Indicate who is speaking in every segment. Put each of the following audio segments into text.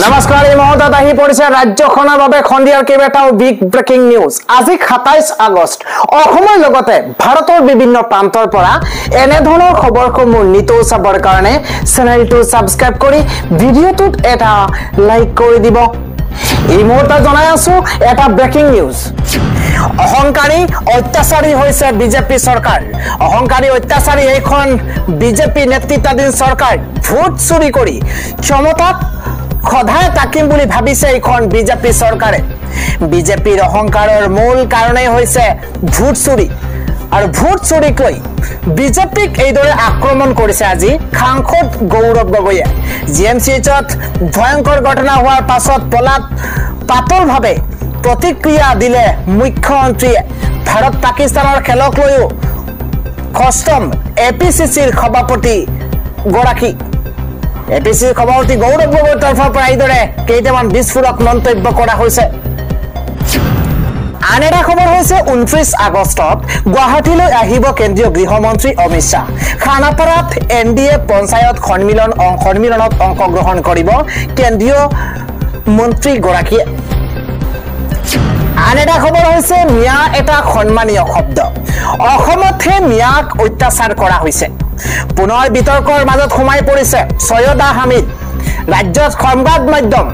Speaker 1: নমস্কাৰ এই মুহূৰ্তত আহি পৰিছে ৰাজ্যখনৰ বাবে খণ্ডিয়াৰ কেইবাটাও বিগ ব্ৰেকিং নিউজ। আজি 27 আগষ্ট অসমৰ লগতে ভাৰতৰ বিভিন্ন প্ৰান্তৰ পৰা এনে ধৰণৰ খবৰসমূহ নিতৌ চাবৰ কাৰণে চেনেলটো সাবস্ক্ৰাইব কৰি ভিডিঅ'টোত এটা লাইক কৰি দিব। এই মুহূৰ্তত জনাই আছো এটা ব্ৰেকিং নিউজ। অহংকাৰী অত্যাচাৰী হৈছে বিজেপি চৰকাৰ। অহংকাৰী অত্যাচাৰী এইখন বিজেপি নেতৃত্বাধীন চৰকাৰ ভোট চুৰি কৰি ক্ষমতাত সদায় তাকিম বুলি ভাবিছে এইখন বিজেপি চৰকাৰে। বিজেপিৰ অহংকাৰৰ মূল কাৰণেই হৈছে ভোট চুৰি। আৰু ভোট চুৰিক লৈ বিজেপিক এইদৰে আক্ৰমণ কৰিছে আজি সাংসদ গৌৰৱ গগৈয়ে। জিএমচিএইচত ভয়ংকৰ ঘটনা হোৱাৰ পাছত পাতলভাৱে প্ৰতিক্ৰিয়া দিলে মুখ্যমন্ত্ৰীয়ে। ভাৰত পাকিস্তানৰ খেলক লৈও খষ্টম এপিচিচিৰ সভাপতি গৰাকী। এপিচিচিৰ সভাপতি গৌৰৱ গগৈৰ তৰফৰ পৰা এইদৰে কেইটামান বিস্ফোৰক মন্তব্য কৰা হৈছে। আন এটা খবৰ হৈছে 29 আগষ্টত গুৱাহাটীলৈ আহিব কেন্দ্ৰীয় গৃহমন্ত্ৰী অমিত শ্বাহ। খানাপাৰাত এনডিএ পঞ্চায়ত সন্মিলনত অংশগ্ৰহণ কৰিব কেন্দ্ৰীয় মন্ত্ৰীগৰাকীয়ে। আন এটা খবৰ হৈছে মিয়া এটা সন্মানীয় শব্দ। অসমতহে মিয়াক অত্যাচাৰ কৰা হৈছে। পুনৰ বিতৰ্কৰ মাজত সোমাই পৰিছে সৈয়দা হামিদ। ৰাজ্যত সংবাদ মাধ্যম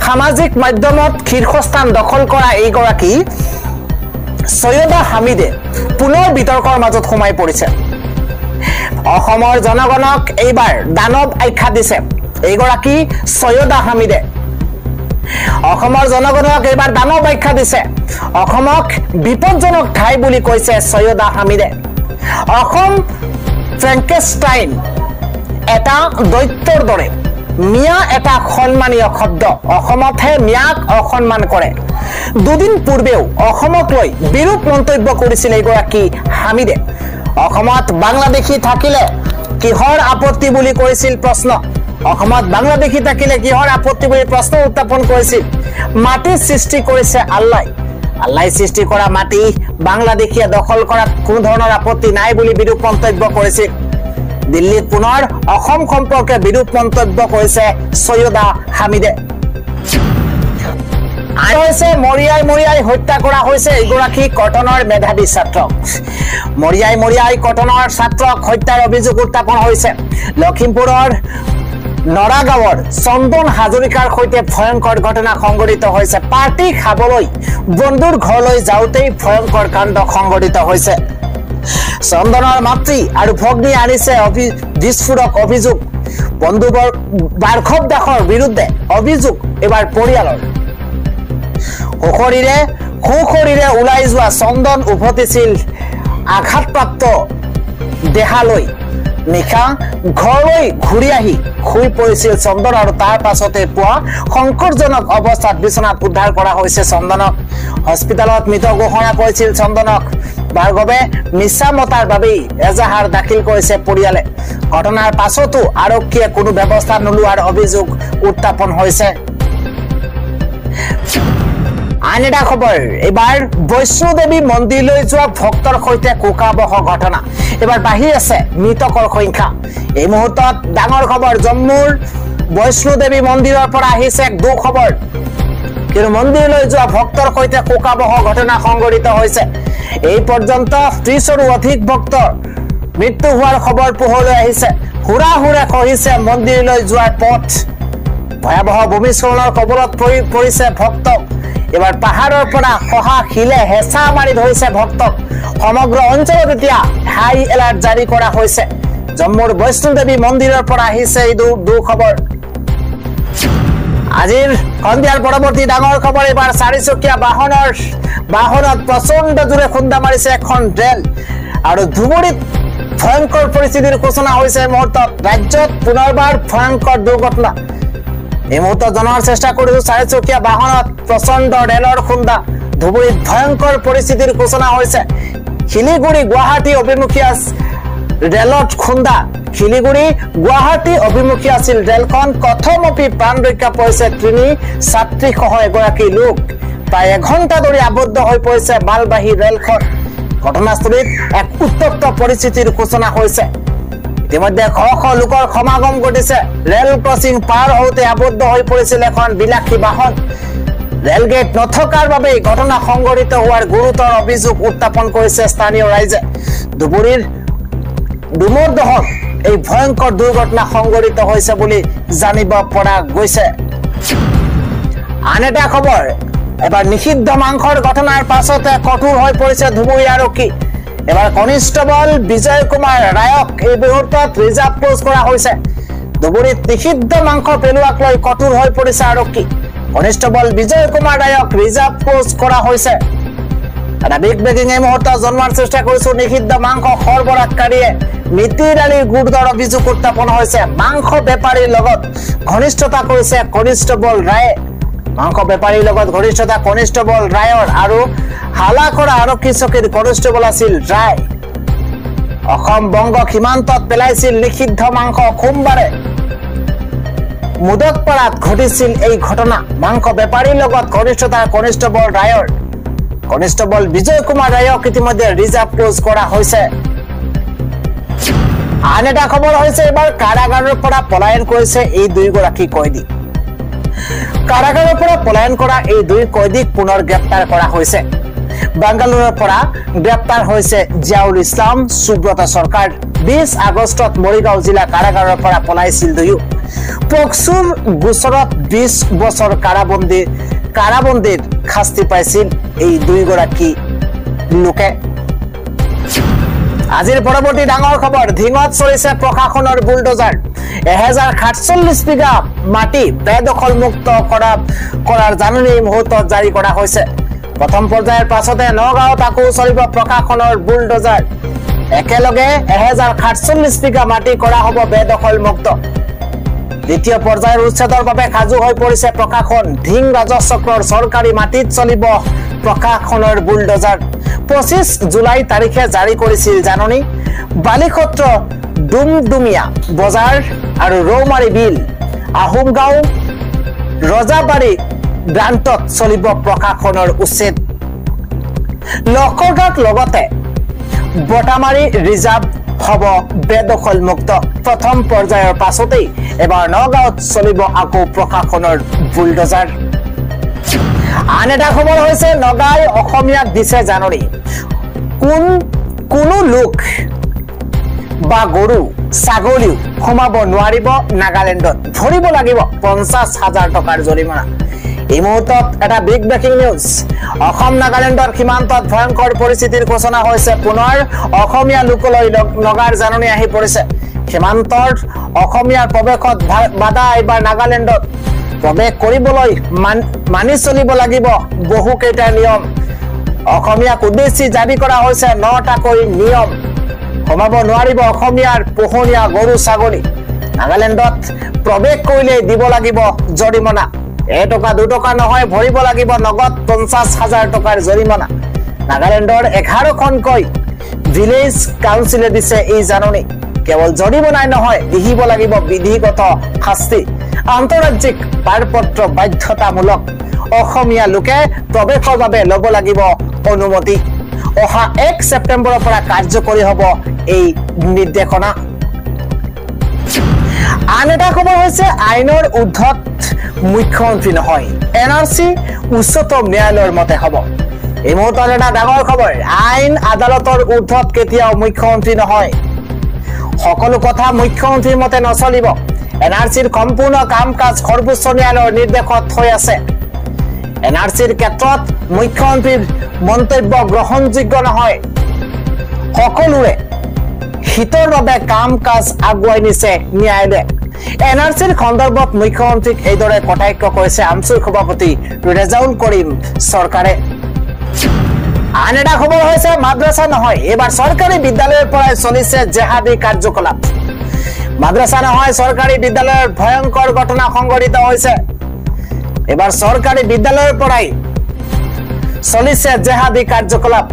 Speaker 1: সামাজিক মাধ্যমত শীৰ্ষস্থান দখল কৰা এইগৰাকী সৈয়দা হামিদে পুনৰ বিতৰ্কৰ মাজত সোমাই পৰিছে। অসমৰ জনগণক এইবাৰ দানৱ আখ্যা দিছে এইগৰাকী সৈয়দা হামিদে। অসমৰ জনগণক এইবাৰ দানৱ আখ্যা দিছে। অসমক বিপদজনক ঠাই বুলি কৈছে সৈয়দা হামিদে। অসম ফ্ৰেংকেষ্টাইন এটা দৈত্যৰ দৰে। মিয়া এটা সন্মানীয় শব্দ। অসমতহে মিয়াক অসন্মান কৰে। দুদিন পূৰ্বেও অসমক লৈ বিৰূপ মন্তব্য কৰিছিল এইগৰাকী হামিদে। অসমত বাংলাদেশী থাকিলে কিহৰ আপত্তি বুলি কৰিছিল প্ৰশ্ন। অসমত বাংলাদেশী থাকিলে কিহৰ আপত্তি বুলি প্ৰশ্ন উত্থাপন কৰিছিল। মাটি সৃষ্টি কৰিছে আল্লাই সৃষ্টি কৰা মাটি বাংলাদেশীয়ে দখল কৰাত কোনো ধৰণৰ আপত্তি নাই বুলি বিৰূপ মন্তব্য কৰিছিল। দিল্লীত পুনৰ অসম সম্পৰ্কে বিৰূপ মন্তব্য কৰিছে সৈয়দা হামিদে। আৰু হৈছে মৰিয়াই হত্যা কৰা হৈছে এইগৰাকী কটনৰ মেধাৱী ছাত্ৰক। মৰিয়াই কটনৰ ছাত্ৰক হত্যাৰ অভিযোগ উত্থাপন হৈছে। লখিমপুৰৰ নৰাগাঁৱৰ চন্দন হাজৰিকাৰ সৈতে ভয়ংকৰ ঘটনা সংঘটিত হৈছে। পাৰ্টি খাবলৈ বন্ধুৰ ঘৰলৈ যাওঁতেই ভয়ংকৰ কাণ্ড সংঘটিত হৈছে। চন্দনৰ মাতৃ আৰু ভগ্নী আনিছে বিস্ফোৰক অভিযোগ। বন্ধু বাৰ্ষৱ দাসৰ বিৰুদ্ধে অভিযোগ এবাৰ পৰিয়ালৰ। সুখৰিৰে ওলাই যোৱা চন্দন উভতিছিল আঘাতপ্ৰাপ্ত দেহালৈ। নিশা ঘৰলৈ ঘূৰি আহি শুই পৰিছিল চন্দন আৰু তাৰ পাছতে পুৱা সংকটজনক অৱস্থাত বিচনাত উদ্ধাৰ কৰা হৈছে চন্দনক। হস্পিটেলত মৃত ঘোষণা কৰিছিল চন্দনক। ভাৰ্গৱে মিছা মতাৰ বাবেই এজাহাৰ দাখিল কৰিছে পৰিয়ালে। ঘটনাৰ পাছতো আৰক্ষীয়ে কোনো ব্যৱস্থা নোলোৱাৰ অভিযোগ উত্থাপন হৈছে। আন এটা খবৰ, এইবাৰ বৈষ্ণোদেৱী মন্দিৰলৈ যোৱা ভক্তৰ সৈতে কোকাবহ ঘটনা। এইবাৰ বাঢ়ি আছে মৃতকৰ সংখ্যা। এই মুহূৰ্তত ডাঙৰ খবৰ, জম্মুৰ বৈষ্ণোদেৱী মন্দিৰৰ পৰা আহিছে এক দুখবৰ। কিন্তু মন্দিৰলৈ যোৱা ভক্তৰ সৈতে কোকাবহ ঘটনা সংঘটিত হৈছে। এই পৰ্যন্ত 30ৰো অধিক ভক্তৰ মৃত্যু হোৱাৰ খবৰ পোহৰলৈ আহিছে। হুৰা খহিছে মন্দিৰলৈ যোৱাৰ পথ। ভয়াৱহ ভূমিস্খলনৰ কবলত পৰিছে ভক্তক। এবাৰ পাহাৰৰ পৰা খহা শিলে হেঁচা মাৰি ধৰিছে ভক্তক। সমগ্ৰ অঞ্চলত এতিয়া হাই এলাৰ্ট জাৰি কৰা হৈছে। জম্মুৰ বৈষ্ণোদেৱী মন্দিৰৰ পৰা আহিছে এই দুখবৰ। আজিৰ সন্ধিয়াৰ পৰৱৰ্তী ডাঙৰ খবৰ, এইবাৰ 4চকীয়া বাহনত প্ৰচণ্ড জোৰে খুন্দা মাৰিছে এখন ৰেল। আৰু ধুবুৰীত ভয়ংকৰ পৰিস্থিতিৰ সূচনা হৈছে। এই মুহূৰ্তত ৰাজ্যত পুনৰবাৰ ভয়ংকৰ দুৰ্ঘটনা। এই মুহূৰ্তত জনাৰ চেষ্টা কৰিছো 4চকীয়া বাহনত প্ৰচণ্ড ৰেলৰ খুন্দা। ধুবুৰীত ভয়ংকৰ পৰিস্থিতিৰ সূচনা হৈছে। শিলিগুৰি গুৱাহাটী অভিমুখী ৰেলত খুন্দা। শিলিগুৰি গুৱাহাটী অভিমুখী আছিল ৰেলখন। কথমপি প্ৰাণ ৰক্ষা পৰিছে তিনি ছাত্ৰীসহ এগৰাকী লোক। প্ৰায় এঘণ্টা ধৰি আবদ্ধ হৈ পৰিছে মালবাহী ৰেলখন। ঘটনাস্থলীত এক উত্তপ্ত পৰিস্থিতিৰ সূচনা হৈছে। ইতিমধ্যে শ শ লোকৰ সমাগম ঘটিছে ৰেল ক্ৰছিং পাৰ হওঁতে আবদ্ধ হৈ পৰিছিল এখন বিলাসী বাহন ৰেল গেট নথকাৰ বাবে ঘটনা সংঘটিত হোৱাৰ গুৰুতৰ অভিযোগ উত্থাপন কৰিছে স্থানীয় ৰাইজে ধুবুৰীৰ ডুমৰ দহত এই ভয়ংকৰ দুৰ্ঘটনা সংঘটিত হৈছে বুলি জানিব পৰা গৈছে আন এটা খবৰ এবাৰ নিষিদ্ধ মাংসৰ ঘটনাৰ পাছতে কঠোৰ হৈ পৰিছে ধুবুৰী আৰক্ষী এবাৰ কনিষ্টেবল বিজয় কুমাৰ ৰায়ক এই মুহূৰ্তত ৰিজাৰ্ভ পোষ্ট কৰা হৈছে ধুবুৰীত নিষিদ্ধ মাংস পেলোৱাক লৈ কঠোৰ হৈ পৰিছে আৰক্ষী কনিষ্টেবল বিজয় কুমাৰ ৰায়ক ৰিজাৰ্ভ পোষ্ট কৰা হৈছে এটা বিগ ব্ৰেকিং এই মুহূৰ্তত জন্মাৰ চেষ্টা কৰিছো নিষিদ্ধ মাংস সৰবৰাহকাৰীয়ে মিতিৰ আলিৰ গুৰুতৰ অভিযোগ উত্থাপন হৈছে মাংস বেপাৰীৰ লগত ঘনিষ্ঠতা কৰিছে কনিষ্টেবল ৰায়ে মাংস বেপাৰীৰ লগত ঘনিষ্ঠতা কনিষ্টেবল ৰায়ৰ আৰু হালাখৰা আৰক্ষী চকীৰ কনিষ্টেবল আছিল ৰায় অসম বংগ সীমান্তত পেলাইছিল নিষিদ্ধ মাংস সোমবাৰে মুদকপাৰাত ঘটিছিল এই ঘটনা মাংস বেপাৰীৰ লগত ঘনিষ্ঠতা কনিষ্টেবল ৰায়ৰ কনিষ্টেবল বিজয় কুমাৰ ৰায়ক ইতিমধ্যে ৰিজাৰ্ভ পোষ্ট কৰা হৈছে আন এটা খবৰ হৈছে এবাৰ কাৰাগাৰৰ পৰা পলায়ন কৰিছে এই দুইগৰাকী কয়দী কাৰাগাৰৰ পৰা পলায়ন কৰা এই দুই কয়দীক পুনৰ গ্ৰেপ্তাৰ কৰা হৈছে বাংগালুৰুৰ পৰা গ্ৰেপ্তাৰ হৈছে জিয়াউল ইছলাম সুব্ৰত সৰকাৰ 20 আগষ্টত মৰিগাঁও জিলা কাৰাগাৰৰ পৰা পলাইছিল দুয়ো পক্সুৰ গোচৰত 20 বছৰ কাৰাবন্দীৰ শাস্তি পাইছিল এই দুইগৰাকী লোকে আজিৰ পৰৱৰ্তী ডাঙৰ খবৰ ধিঙত চলিছে প্ৰশাসনৰ বুলডোজাৰ 1047 বিঘা মাটি বেদখল মুক্ত কৰাৰ জাননী মুহূৰ্তত জাৰি কৰা হৈছে প্ৰথম পৰ্যায়ৰ পাছতে নগাঁৱত আকৌ চলিব প্ৰশাসনৰ বুলডোজাৰ একেলগে 1047 বিঘা মাটি কৰা হ'ব বেদখল মুক্ত দ্বিতীয় পৰ্যায়ৰ উচ্ছেদৰ বাবে সাজু হৈ পৰিছে প্ৰশাসন ধিং ৰাজচক্ৰৰ চৰকাৰী মাটিত চলিব প্ৰশাসনৰ বুলডোজাৰ 25 জুলাই তাৰিখে জাৰি কৰিছিল জাননী বালিখত্ৰ ডুমডুমিয়া বজাৰ আৰু ৰৌমাৰী বিল আহোমগাঁও ৰজাবাৰী ব্ৰান্তত চলিব প্ৰশাসনৰ উচ্ছেদ লখৰগাঁৱত লগতে বটামাৰী ৰিজাৰ্ভ হ'ব বেদখল মুক্ত প্ৰথম পৰ্যায়ৰ পাছতেই এবাৰ নগাঁৱত চলিব আকৌ প্ৰশাসনৰ বুলডোজাৰ আন এটা খবৰ হৈছে নগাঁও অসমীয়াক দিছে জাননী কোনো লোক বা গৰু ছাগলীও সোমাব নোৱাৰিব নাগালেণ্ডত ভৰিব লাগিব 50,000 টকাৰ জৰিমনা এই মুহূৰ্তত এটা বিগ ব্ৰেকিং নিউজ অসম নাগালেণ্ডৰ সীমান্তত ভয়ংকৰ পৰিস্থিতিৰ ঘোষণা হৈছে পুনৰ অসমীয়া লোকলৈ নগাৰ জাননী আহি পৰিছে সীমান্তৰ অসমীয়াৰ প্ৰৱেশত বাধা এইবাৰ নাগালেণ্ডত প্ৰৱেশ কৰিবলৈ মানি চলিব লাগিব বহু কেইটা নিয়ম অসমীয়াক উদ্দেশ্যি জাৰি কৰা হৈছে 9টাকৈ নিয়ম সোমাব নোৱাৰিব অসমীয়াৰ পোহনীয়া গৰু ছাগলী নাগালেণ্ডত প্ৰৱেশ কৰিলে দিব লাগিব জৰিমনা 1 টকা 2 টকা নহয় ভৰিব লাগিব নগদ 50,000 টকাৰ জৰিমনা নাগালেণ্ডৰ 11খনকৈ ভিলেজ কাউন্সিলে দিছে এই জাননী কেৱল জৰিমনাই নহয় দিহিব লাগিব বিধিগত শাস্তি আন্তঃৰাজ্যিক পাৰপত্ৰ বাধ্যতামূলক অসমীয়া লোকে প্ৰৱেশৰ বাবে ল'ব লাগিব অনুমতি অহা 1 ছেপ্টেম্বৰৰ পৰা কাৰ্যকৰী হ'ব এই নিৰ্দেশনা আন এটা খবৰ হৈছে আইনৰ উদ্ধত মুখ্যমন্ত্ৰী নহয় এনআৰসি উচ্চতম ন্যায়ালয়ৰ মতে হ'ব এই মুহূৰ্তত এটা ডাঙৰ খবৰ আইন আদালতৰ উদ্ধত কেতিয়াও মুখ্যমন্ত্ৰী নহয় সকলো কথা মুখ্যমন্ত্ৰীৰ মতে নচলিব এনআৰসিৰ সম্পূৰ্ণ কাম কাজ সৰ্বোচ্চ ন্যায়ালয়ৰ নিৰ্দেশত হৈ আছে এনআৰসিৰ ক্ষেত্ৰত মুখ্যমন্ত্ৰীৰ মন্তব্য গ্ৰহণযোগ্য নহয় সকলোৰে হিতৰ বাবে কাম কাজ আগুৱাই নিছে ন্যায়ালয়ে এনআৰসিৰ সন্দৰ্ভত মুখ্যমন্ত্ৰীক এইদৰে কটাক্ষ কৰিছে আমচুৰ সভাপতি ৰেজাউল কৰিম চৰকাৰে আন এটা খবৰ হৈছে মাদ্ৰাসা নহয় এবাৰ চৰকাৰী বিদ্যালয়ৰ পৰাই চলিছে জেহাদী কাৰ্যকলাপ মাদ্ৰাসা নহয় চৰকাৰী বিদ্যালয়ৰ ভয়ংকৰ ঘটনা সংঘটিত হৈছে এবাৰ চৰকাৰী বিদ্যালয়ৰ পৰাই চলিছে জেহাদী কাৰ্যকলাপ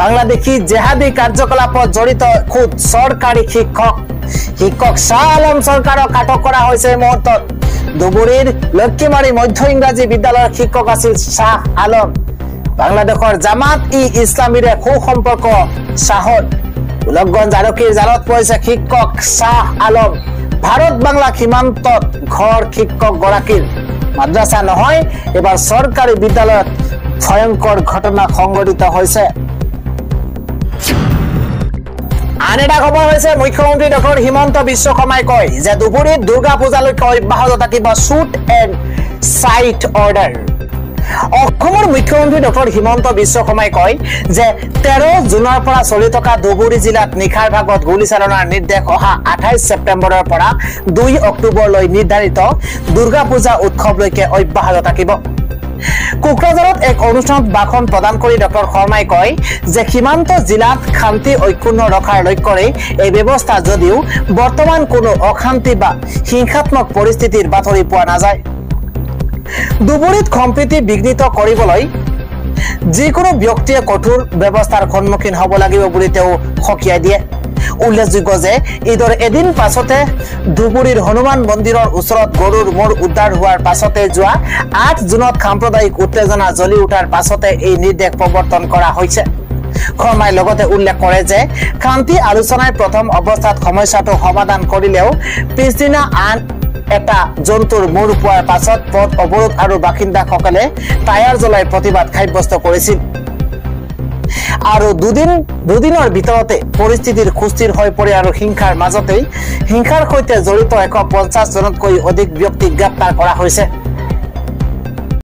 Speaker 1: বাংলাদেশী জেহাদী কাৰ্যকলাপত জড়িত খুদ চৰকাৰী শিক্ষক শাহ আলম চৰকাৰক আটক কৰা হৈছে এই মুহূৰ্তত ধুবুৰীৰ লক্ষীমাৰী মধ্য ইংৰাজী বিদ্যালয়ৰ শিক্ষক আছিল শাহ আলম বাংলাদেশৰ জামাত ই ইছলামীৰে সুসম্পৰ্ক শাহৰ গোলকগঞ্জ আৰক্ষীৰ জালত পৰিছে শিক্ষক শাহ আলম ভাৰত বাংলা সীমান্তত ঘৰ শিক্ষক গৰাকীৰ মাদ্ৰাসা নহয় এবাৰ চৰকাৰী বিদ্যালয়ত ভয়ংকৰ ঘটনা সংঘটিত হৈছে আন এটা খবৰ হৈছে মুখ্যমন্ত্ৰী ডক্টৰ হিমন্ত বিশ্ব শৰ্মাই কয় যে দুপুৰীত দুৰ্গা পূজালৈকে অব্যাহত থাকিব শুট এণ্ড সাইট অৰ্ডাৰ অসমৰ মুখ্যমন্ত্ৰী ডক্টৰ হিমন্ত বিশ্ব শৰ্মাই কয় যে 13 জুনৰ পৰা চলি থকা ধুবুৰী জিলাত নিশাৰ ভাগত গুলীচালনাৰ নিৰ্দেশ অহা 28 ছেপ্টেম্বৰৰ পৰা 2 অক্টোবৰলৈ নিৰ্ধাৰিত দুৰ্গা পূজা উৎসৱলৈকে অব্যাহত থাকিব কোকৰাঝাৰত এক অনুষ্ঠানত ভাষণ প্ৰদান কৰি ডক্টৰ শৰ্মাই কয় যে সীমান্ত জিলাত শান্তি ঐক্যন্য ৰখাৰ লক্ষ্যৰে এই ব্যৱস্থা যদিও বৰ্তমান কোনো অশান্তি বা হিংসাত্মক পৰিস্থিতিৰ বাতৰি পোৱা নাযায় দুবুৰীত সম্প্ৰীতি বিঘ্নিত কৰিবলৈ যিকোনো ব্যক্তিয়ে কঠোৰ ব্যৱস্থাৰ সন্মুখীন হ'ব লাগিব বুলি তেওঁ সকীয়াই দিয়ে উল্লেখযোগ্য যে ঈদৰ এদিন পাছতে ধুবুৰীৰ হনুমান মন্দিৰৰ ওচৰত গৰুৰ মূৰ উদ্ধাৰ হোৱাৰ পাছতে যোৱা 8 জুনত সাম্প্ৰদায়িক উত্তেজনা জ্বলি উঠাৰ পাছতে এই নিৰ্দেশ প্ৰৱৰ্তন কৰা হৈছে শৰ্মাই লগতে উল্লেখ কৰে যে শান্তি আলোচনাৰ প্ৰথম অৱস্থাত সমস্যাটো সমাধান কৰিলেও পিছদিনা আন এটা জন্তুৰ মূৰ পোৱাৰ পাছত পথ অৱৰোধ আৰু বাসিন্দাসকলে টায়াৰ জ্বলাই প্ৰতিবাদ সাব্যস্ত কৰিছিল আৰু দুদিনৰ ভিতৰতে পৰিস্থিতিৰ খুস্তিৰ হৈ পৰে আৰু হিংসাৰ মাজতেই হিংসাৰ সৈতে জড়িত 150 জনতকৈ অধিক ব্যক্তিক গ্ৰেপ্তাৰ কৰা হৈছে